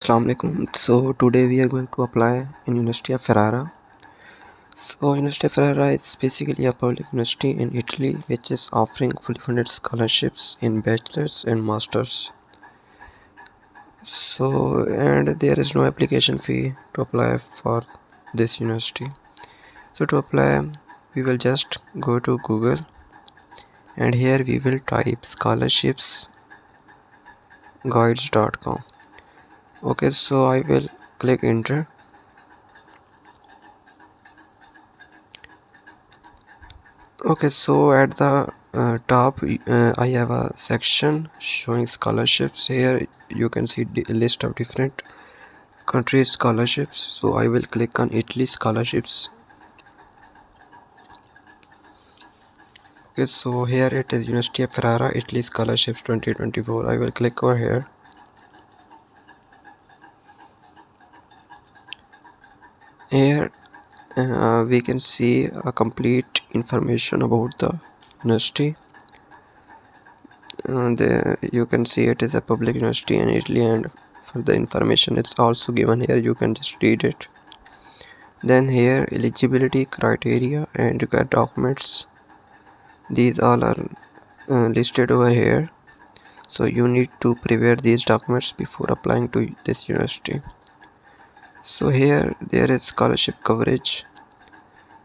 Assalamu alaikum. So today we are going to apply in University of Ferrara. So University of Ferrara is basically a public university in Italy which is offering fully funded scholarships in bachelor's and master's. So and there is no application fee to apply for this university. So to apply we will just go to Google and here we will type scholarshipsguides.com. Okay, so I will click enter. Okay, so at the top I have a section showing scholarships. Here you can see the list of different countries scholarships. So I will click on Italy scholarships. Okay, so here it is University of Ferrara Italy scholarships 2024. I will click over here. Here we can see a complete information about the university. You can see it is a public university in Italy, and for the information it's also given here. You can just read it. Then here eligibility criteria and required documents, these all are listed over here. So you need to prepare these documents before applying to this university. So here there is scholarship coverage.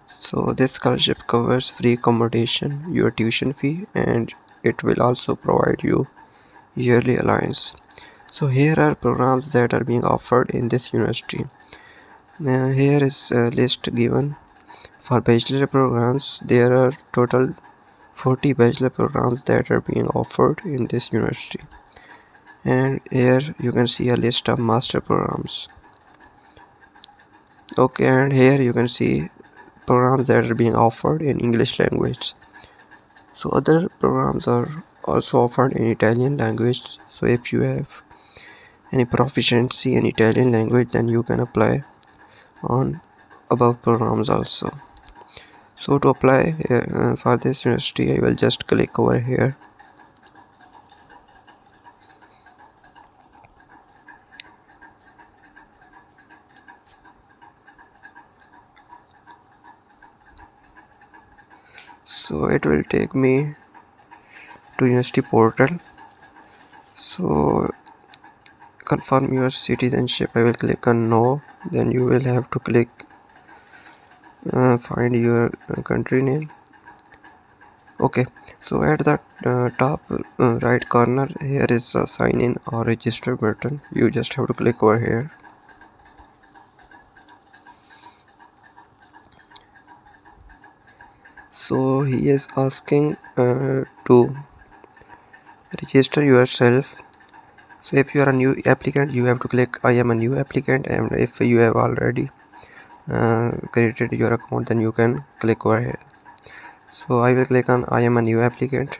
So this scholarship covers free accommodation, your tuition fee, and it will also provide you yearly allowance. So here are programs that are being offered in this university. Here is a list given. For bachelor programs, there are total 40 bachelor programs that are being offered in this university. And here you can see a list of master programs. Okay, and here you can see programs that are being offered in English language. So other programs are also offered in Italian language. So if you have any proficiency in Italian language, then you can apply on above programs also. So to apply for this university, I will just click over here. So it will take me to university portal. So confirm your citizenship. I will click on no. Then you will have to click find your country name. Okay, so at the top right corner here is a sign in or register button. You just have to click over here. So he is asking to register yourself. So if you are a new applicant, you have to click I am a new applicant, and if you have already created your account, then you can click over here. So I will click on I am a new applicant.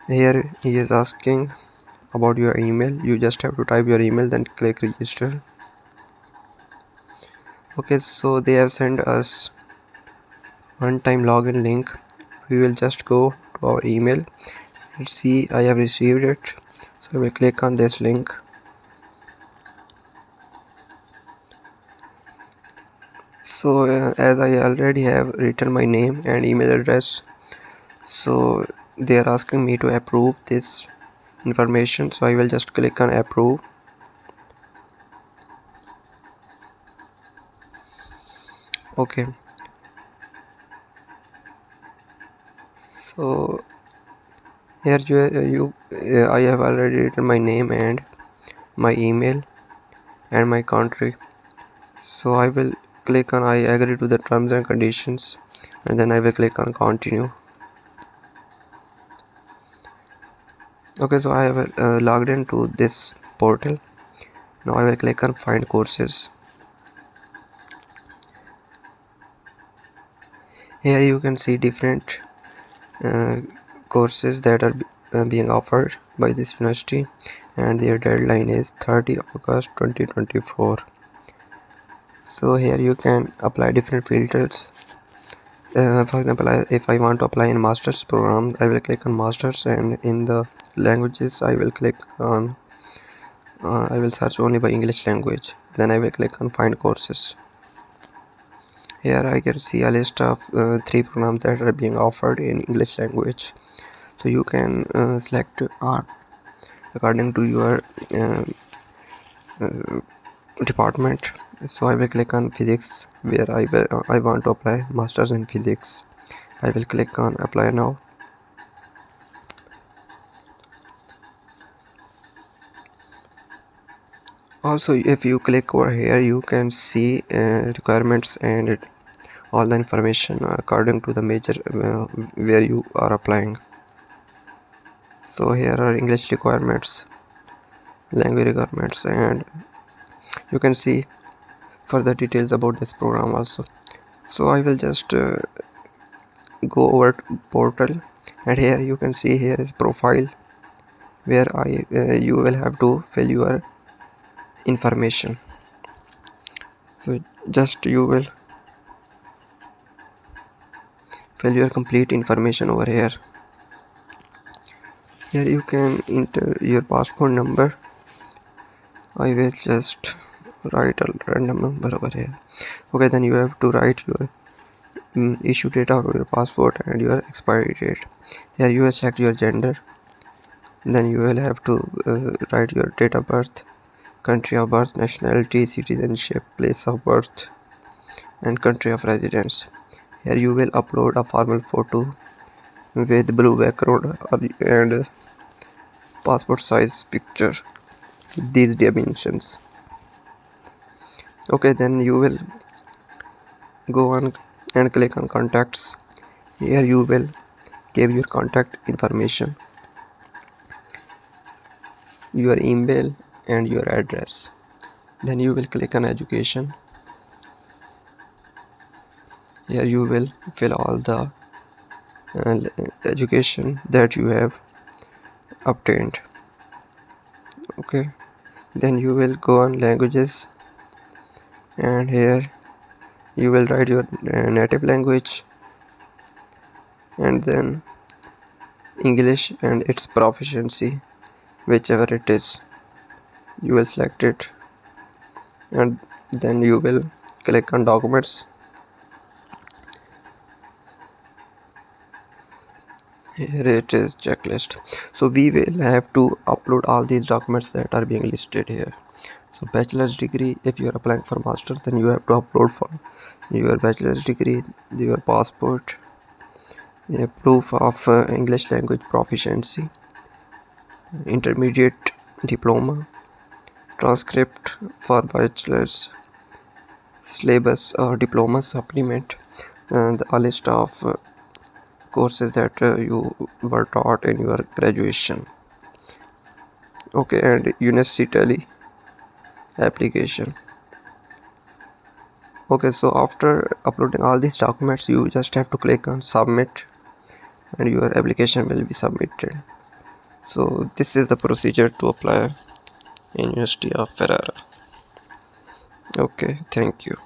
Here he is asking about your email. You just have to type your email, then click register. Okay, so they have sent us one-time login link. We will just go to our email and see I have received it. So I will click on this link. So as I already have written my name and email address, so they are asking me to approve this information. So I will just click on approve. Okay, so here I have already written my name and my email and my country. So I will click on I agree to the terms and conditions, and then I will click on continue. Okay, so I have logged into this portal. Now I will click on find courses. Here you can see different courses that are being offered by this university, and their deadline is 30 August 2024. So here you can apply different filters. For example, if I want to apply in master's program, I will click on master's, and in the languages I will click on I will search only by English language. Then I will click on find courses. Here I can see a list of 3 programs that are being offered in English language. So you can select according to your department. So I will click on physics, where I want to apply masters in physics. I will click on apply now. Also, if you click over here, you can see requirements and all the information according to the major where you are applying. So here are English requirements, language requirements, and you can see further details about this program also. So I will just go over to portal, and here you can see here is profile, where you will have to fill your information. So just you will fill your complete information over here. Here you can enter your passport number. I will just write a random number over here. Okay, then you have to write your issue date of your passport and your expiry date. Here you will select your gender. Then you will have to write your date of birth, country of birth, nationality, citizenship, place of birth, and country of residence. Here you will upload a formal photo with blue background and passport size picture with these dimensions. Okay, then you will go on and click on contacts. Here you will give your contact information, your email, and your address. Then you will click on education. Here you will fill all the education that you have obtained. Okay, then you will go on languages, and here you will write your native language, and then English and its proficiency, whichever it is, you will select it, and then you will click on documents. Here it is checklist. So we will have to upload all these documents that are being listed here. So bachelor's degree, if you are applying for master's, then you have to upload for your bachelor's degree, your passport, a proof of English language proficiency, intermediate diploma, transcript for bachelor's, syllabus or diploma supplement, and a list of courses that you were taught in your graduation. Okay, and University application. Okay, so after uploading all these documents, you just have to click on submit, and your application will be submitted. So this is the procedure to apply in University of Ferrara. Okay, thank you.